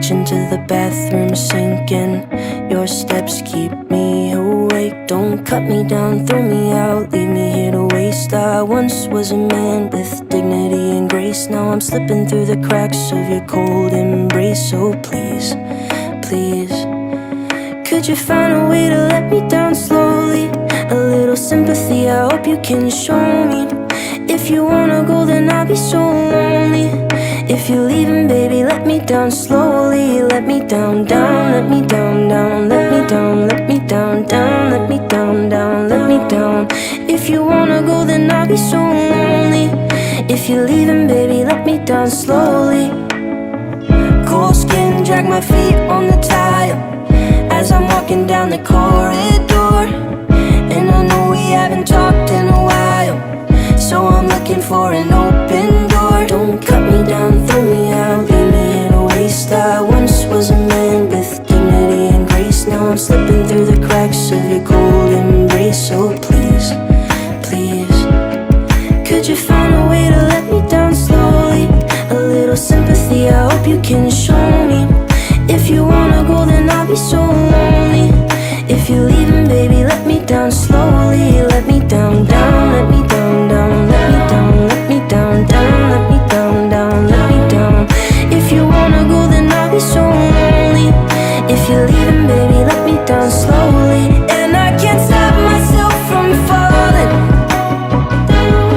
kitchen to the bathroom sinking. Your steps keep me awake. Don't cut me down, throw me out, leave me here to waste. I once was a man with dignity and grace. Now I'm slipping through the cracks of your cold embrace. So please, please, could you find a way to let me down slowly? A little sympathy, I hope you can show me. If you wanna go, then I'll be so lonely. If you're leaving, baby, let me down slowly. Let me down, down, let me down, down, let me down, let me down, down, let me down, down, let me down. If you wanna go, then I'll be so lonely. If you're leaving, baby, let me down slowly. Cold skin, drag my feet on the tile as I'm walking down the corridor. And I know we haven't talked in a while, so I'm looking for an open door. Don't cut me down, throw me out, leave me here to waste. I once was a man with dignity and grace. Now I'm slipping through the cracks of your cold embrace. So please, please, could you find a way to let me down slowly? A little sympathy, I hope you can show me. If you wanna go, then I'll be so lonely. If you're leaving, baby, let me down slowly. Let me down, down, let me down, down, let me down, let me down, down, let me down, down, let me down. If you wanna go, then I'll be so lonely. If you're leaving, baby, let me down slowly. And I can't stop myself from falling down.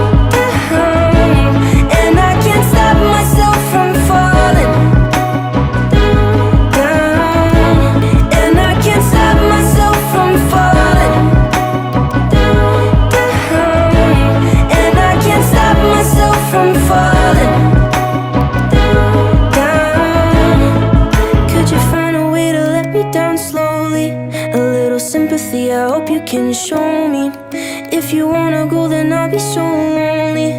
And I can't stop myself from falling down. And I can't stop myself from falling down. And I can't stop myself from falling down. Could you find a way to let me down slowly? A little sympathy, I hope you can show me. If you wanna go, then I'll be so lonely.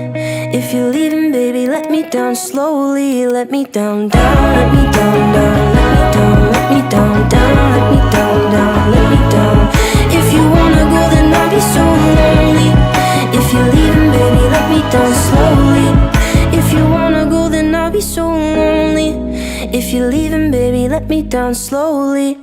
If you're leaving, baby, let me down slowly. Let me down, down, let me down, down, let me down, let me down, down, let me down, down, let me down. If you wanna go, then I'll be so lonely. If you're leaving, baby, let me down slowly. If you wanna go, then I'll be so lonely. If you're leaving, baby, let me down slowly.